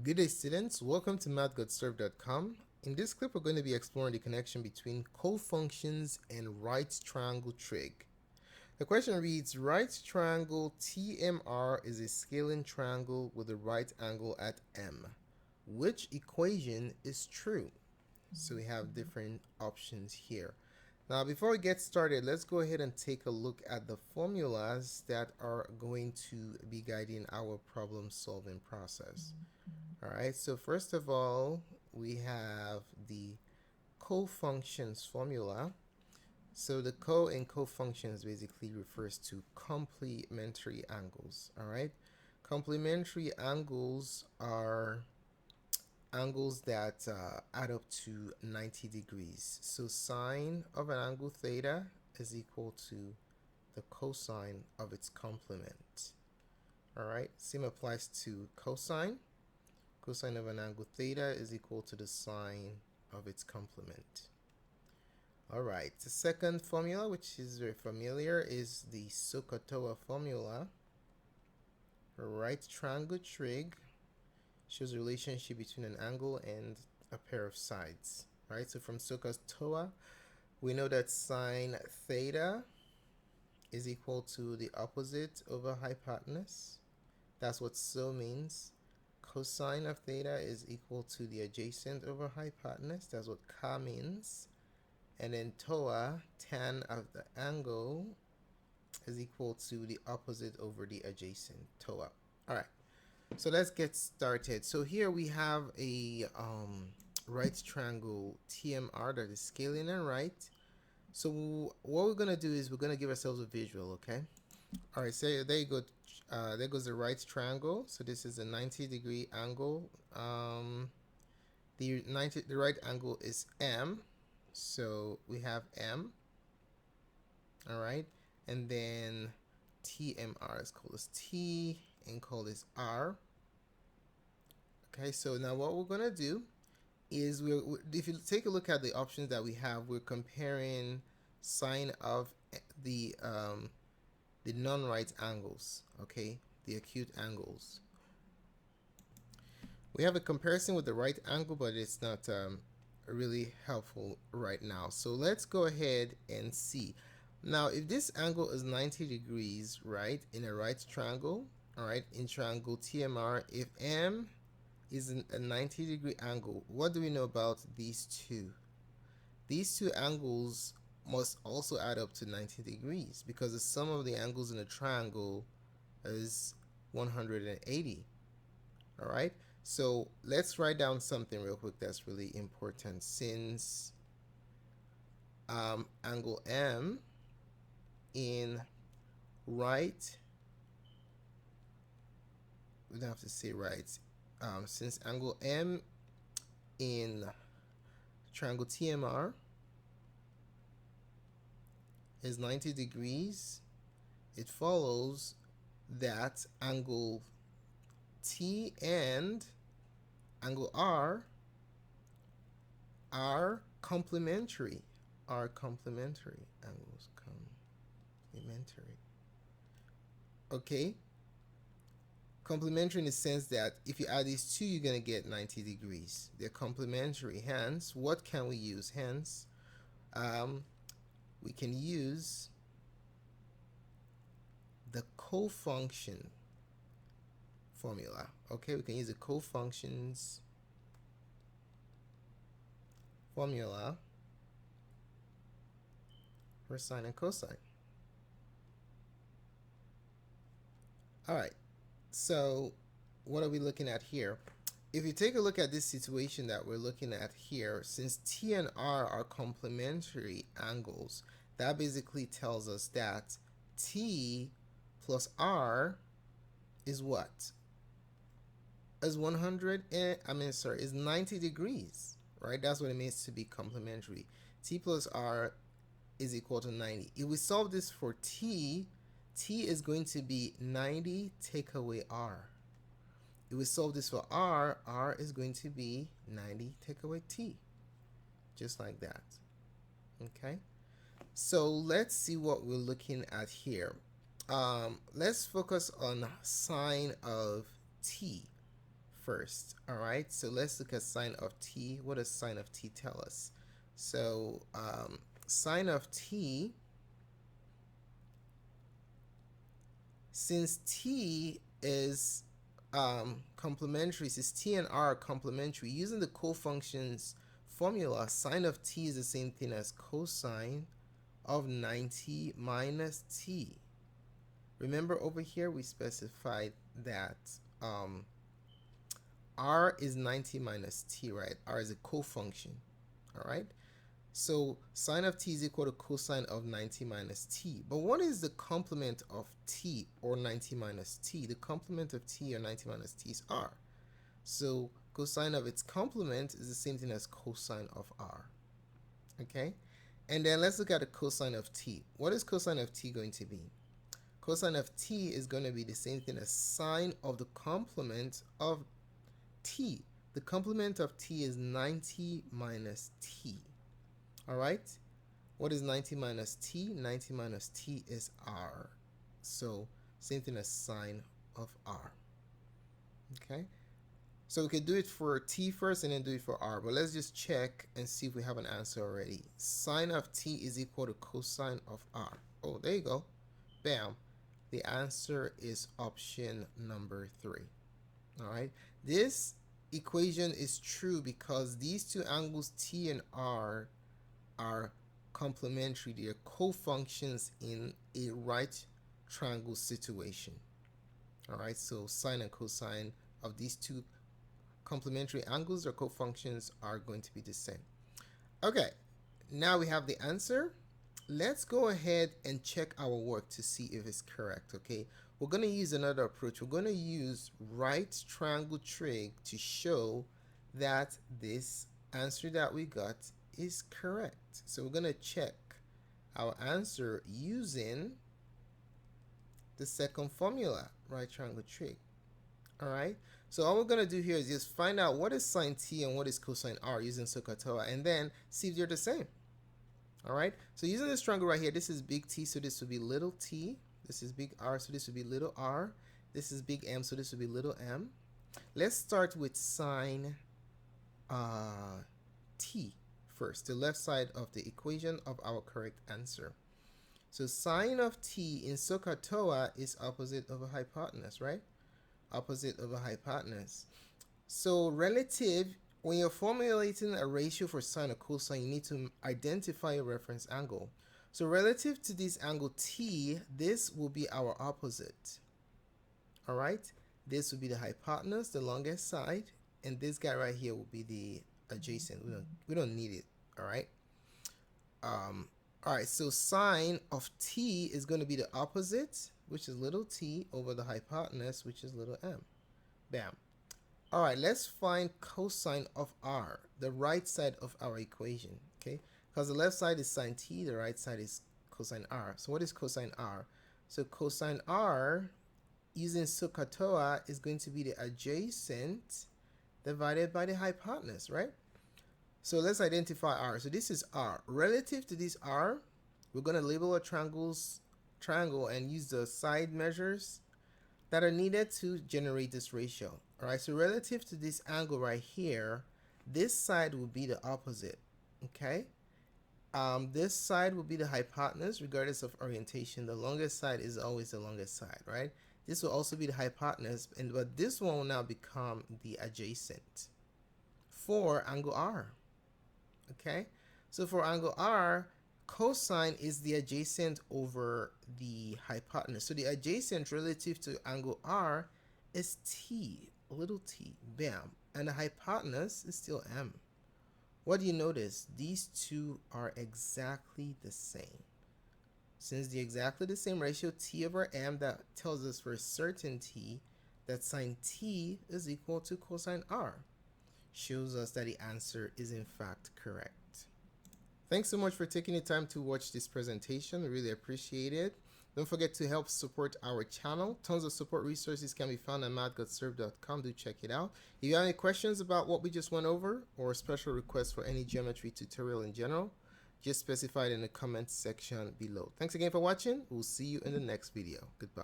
Good day, students. Welcome to Mathgotserved.com. In this clip, we're going to be exploring the connection between cofunctions and right triangle trig. The question reads, right triangle TMR is a scaling triangle with a right angle at M. Which equation is true? So we have different options here. Now, before we get started, let's go ahead and take a look at the formulas that are going to be guiding our problem solving process. All right, so first of all, we have the cofunctions formula. So the co in cofunctions basically refers to complementary angles. All right, complementary angles are angles that add up to 90 degrees. So sine of an angle theta is equal to the cosine of its complement. All right, same applies to cosine. Cosine of an angle theta is equal to the sine of its complement. All right, the second formula, which is very familiar, is the SohCahToa formula. A right triangle trig shows a relationship between an angle and a pair of sides. All right, so from SohCahToa, we know that sine theta is equal to the opposite over hypotenuse. That's what so means. Cosine of theta is equal to the adjacent over hypotenuse. That's what ca means. And then toa, tan of the angle, is equal to the opposite over the adjacent, toa. All right, so let's get started. So here we have a right triangle TMR that is scaling and right. So what we're going to do is we're going to give ourselves a visual, okay? All right, so there you go. There goes the right triangle. So this is a 90-degree angle. The right angle is M. So we have M. All right, and then TMR is called as T and called as R. Okay, so now what we're gonna do is if you take a look at the options that we have, we're comparing sine of the non-right angles, okay, the acute angles. We have a comparison with the right angle, but it's not really helpful right now. So let's go ahead and see. Now, if this angle is 90 degrees, right, in a right triangle, all right, in triangle TMR, if M is a 90-degree angle, what do we know about these two? These two angles must also add up to 90 degrees because the sum of the angles in a triangle is 180. All right, so let's write down something real quick that's really important. Since angle M in right, we don't have to say right, since angle M in triangle TMR is 90 degrees, it follows that angle T and angle R are complementary. Are complementary angles. Complementary. Okay. Complementary in the sense that if you add these two, you're going to get 90 degrees. They're complementary. Hence, what can we use? Hence, we can use the cofunction formula. Okay, we can use the cofunctions formula for sine and cosine. All right, so what are we looking at here? If you take a look at this situation that we're looking at here, since T and R are complementary angles, that basically tells us that T plus R is what? Is 90 degrees, right? That's what it means to be complementary. T plus R is equal to 90. If we solve this for T, T is going to be 90 take away R. If we solve this for R, R is going to be 90 take away T. Just like that. Okay? So let's see what we're looking at here. Let's focus on sine of T first. All right, so let's look at sine of t. What does sine of t tell us? So sine of t, since t is complementary, since t and r are complementary, using the cofunctions formula, sine of t is the same thing as cosine of 90 minus t. Remember over here we specified that r is 90 minus t, right? R is a cofunction, all right? So sine of t is equal to cosine of 90 minus t. But what is the complement of t or 90 minus t? The complement of t or 90 minus t is r. So cosine of its complement is the same thing as cosine of r. Okay? And then let's look at the cosine of t. What is cosine of t going to be? Cosine of t is going to be the same thing as sine of the complement of t. The complement of t is 90 minus t. All right? What is 90 minus t? 90 minus t is r. So same thing as sine of r. Okay? So we could do it for t first and then do it for r. But let's just check and see if we have an answer already. Sine of t is equal to cosine of r. Oh, there you go. Bam. The answer is option number 3. All right? This equation is true because these two angles t and r are complementary. They are cofunctions in a right triangle situation. All right, so sine and cosine of these two complementary angles or cofunctions are going to be the same. Okay, now we have the answer. Let's go ahead and check our work to see if it's correct. Okay, we're going to use another approach. We're going to use right triangle trig to show that this answer that we got is correct. So we're going to check our answer using the second formula, right triangle trig. All right, so all we're going to do here is just find out what is sine t and what is cosine r using SohCahToa, and then see if they're the same. All right, so using this triangle right here, this is big T, so this would be little t. This is big R, so this would be little r. This is big M, so this would be little m. Let's start with sine t first, the left side of the equation of our correct answer. So sine of t in SohCahToa is opposite of a hypotenuse, right? Opposite of a hypotenuse. So relative, when you're formulating a ratio for sine or cosine, you need to identify a reference angle. So relative to this angle t, this will be our opposite. All right? This will be the hypotenuse, the longest side, and this guy right here will be the adjacent. We don't need it. All right? All right, so sine of t is going to be the opposite, which is little t, over the hypotenuse, which is little m. Bam. All right, let's find cosine of r, the right side of our equation, okay? Because the left side is sine t, the right side is cosine r. So what is cosine r? So cosine r, using SohCahToa, is going to be the adjacent divided by the hypotenuse, right? So let's identify r. So this is r. Relative to this r, we're going to label a triangle and use the side measures that are needed to generate this ratio. All right, so relative to this angle right here, this side will be the opposite, okay? This side will be the hypotenuse regardless of orientation. The longest side is always the longest side, right? This will also be the hypotenuse, but this one will now become the adjacent for angle r, okay? So for angle r, cosine is the adjacent over the hypotenuse. So the adjacent relative to angle r is t, little t, bam. And the hypotenuse is still m. What do you notice? These two are exactly the same. Since they're exactly the same ratio, t over m, that tells us for certainty that sine t is equal to cosine r. Shows us that the answer is in fact correct. Thanks so much for taking the time to watch this presentation. We really appreciate it. Don't forget to help support our channel. Tons of support resources can be found at Mathgotserved.com. Do check it out. If you have any questions about what we just went over or special requests for any geometry tutorial in general, just specify it in the comments section below. Thanks again for watching. We'll see you in the next video. Goodbye.